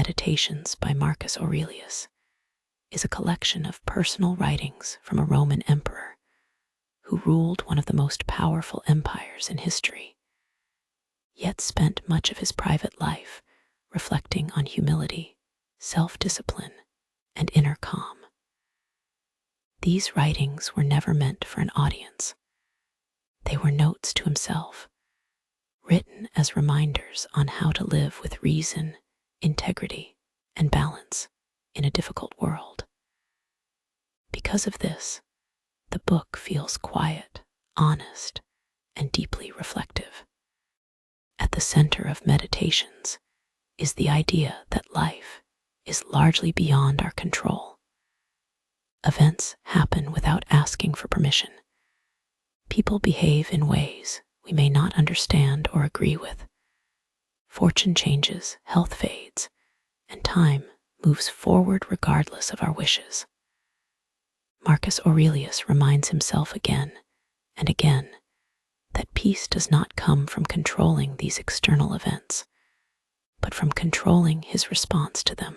Meditations by Marcus Aurelius is a collection of personal writings from a Roman emperor who ruled one of the most powerful empires in history, yet spent much of his private life reflecting on humility, self-discipline, and inner calm. These writings were never meant for an audience. They were notes to himself, written as reminders on how to live with reason, integrity, and balance in a difficult world. Because of this, the book feels quiet, honest, and deeply reflective. At the center of Meditations is the idea that life is largely beyond our control. Events happen without asking for permission. People behave in ways we may not understand or agree with. Fortune changes, health fades, and time moves forward regardless of our wishes. Marcus Aurelius reminds himself again and again that peace does not come from controlling these external events, but from controlling his response to them.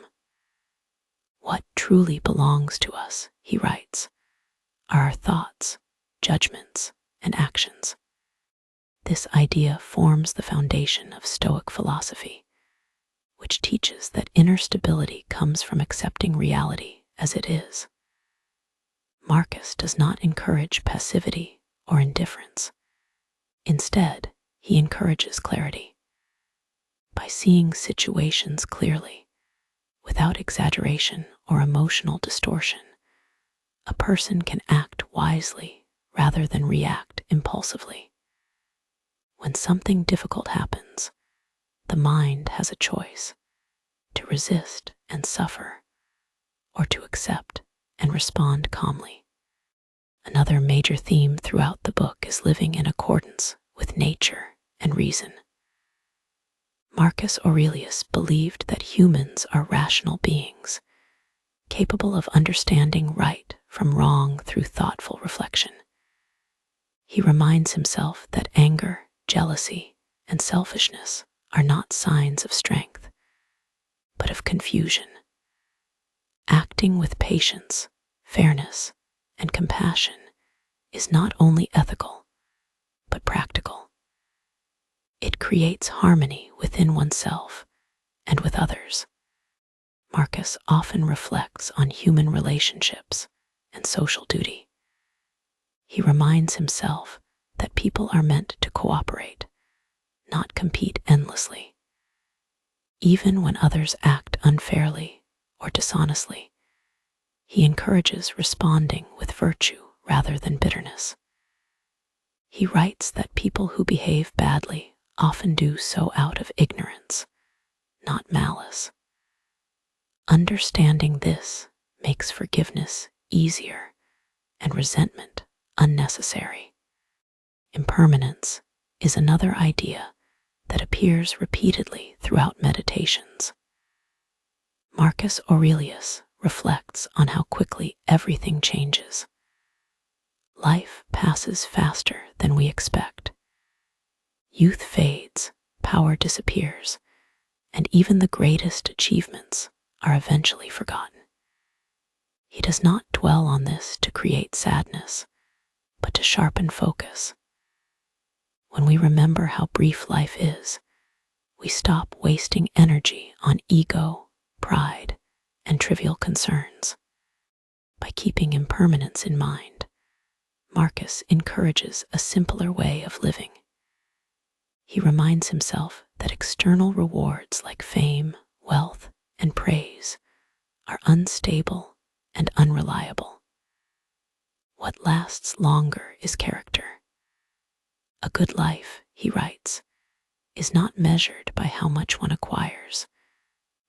What truly belongs to us, he writes, are our thoughts, judgments, and actions. This idea forms the foundation of Stoic philosophy, which teaches that inner stability comes from accepting reality as it is. Marcus does not encourage passivity or indifference. Instead, he encourages clarity. By seeing situations clearly, without exaggeration or emotional distortion, a person can act wisely rather than react impulsively. When something difficult happens, the mind has a choice: to resist and suffer, or to accept and respond calmly. Another major theme throughout the book is living in accordance with nature and reason. Marcus Aurelius believed that humans are rational beings, capable of understanding right from wrong through thoughtful reflection. He reminds himself that anger, jealousy, and selfishness are not signs of strength, but of confusion. Acting with patience, fairness, and compassion is not only ethical, but practical. It creates harmony within oneself and with others. Marcus often reflects on human relationships and social duty. He reminds himself that people are meant to cooperate, not compete endlessly. Even when others act unfairly or dishonestly, he encourages responding with virtue rather than bitterness. He writes that people who behave badly often do so out of ignorance, not malice. Understanding this makes forgiveness easier and resentment unnecessary. Impermanence is another idea that appears repeatedly throughout Meditations. Marcus Aurelius reflects on how quickly everything changes. Life passes faster than we expect. Youth fades, power disappears, and even the greatest achievements are eventually forgotten. He does not dwell on this to create sadness, but to sharpen focus. When we remember how brief life is, we stop wasting energy on ego, pride, and trivial concerns. By keeping impermanence in mind, Marcus encourages a simpler way of living. He reminds himself that external rewards like fame, wealth, and praise are unstable and unreliable. What lasts longer is character. A good life, he writes, is not measured by how much one acquires,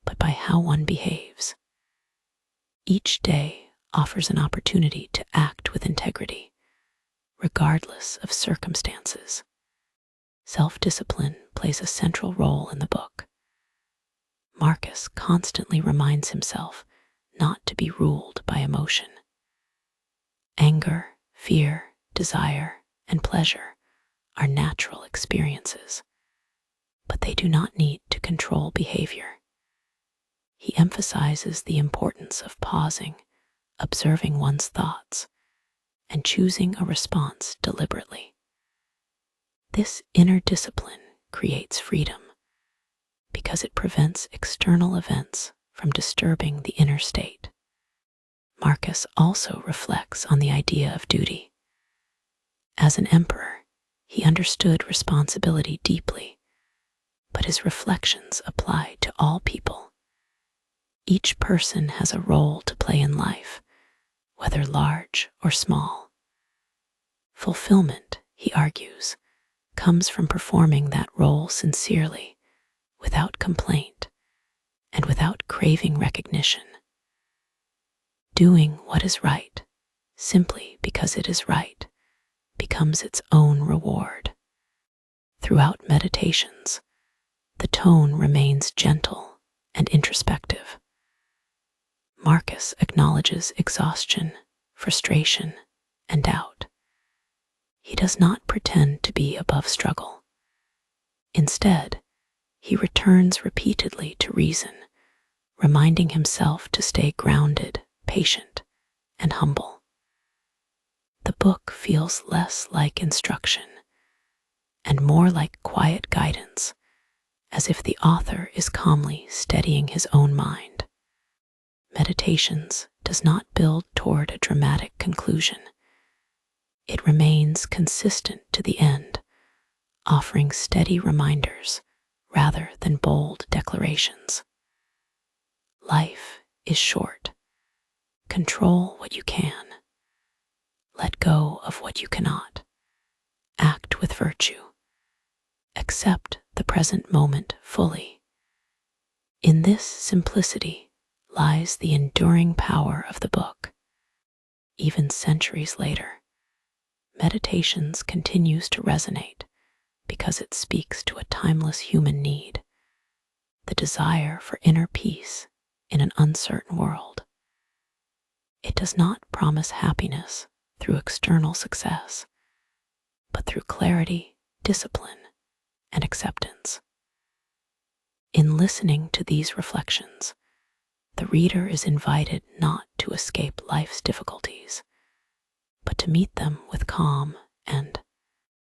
but by how one behaves. Each day offers an opportunity to act with integrity, regardless of circumstances. Self-discipline plays a central role in the book. Marcus constantly reminds himself not to be ruled by emotion. Anger, fear, desire, and pleasure are natural experiences, but they do not need to control behavior. he emphasizes the importance of pausing, observing one's thoughts, and choosing a response deliberately. This inner discipline creates freedom because it prevents external events from disturbing the inner state. Marcus also reflects on the idea of duty. As an emperor, he understood responsibility deeply, but his reflections apply to all people. Each person has a role to play in life, whether large or small. Fulfillment, he argues, comes from performing that role sincerely, without complaint, and without craving recognition. Doing what is right, simply because it is right, becomes its own reward. Throughout meditations, the tone remains gentle and introspective. Marcus acknowledges exhaustion, frustration, and doubt. He does not pretend to be above struggle. Instead, he returns repeatedly to reason, reminding himself to stay grounded, patient, and humble. The book feels less like instruction and more like quiet guidance, as if the author is calmly steadying his own mind. Meditations does not build toward a dramatic conclusion. It remains consistent to the end, offering steady reminders rather than bold declarations. Life is short. Control what you can. Let go of what you cannot. Act with virtue. Accept the present moment fully. In this simplicity lies the enduring power of the book. Even centuries later, Meditations continues to resonate because it speaks to a timeless human need, the desire for inner peace in an uncertain world. It does not promise happiness through external success, but through clarity, discipline, and acceptance. In listening to these reflections, the reader is invited not to escape life's difficulties, but to meet them with calm and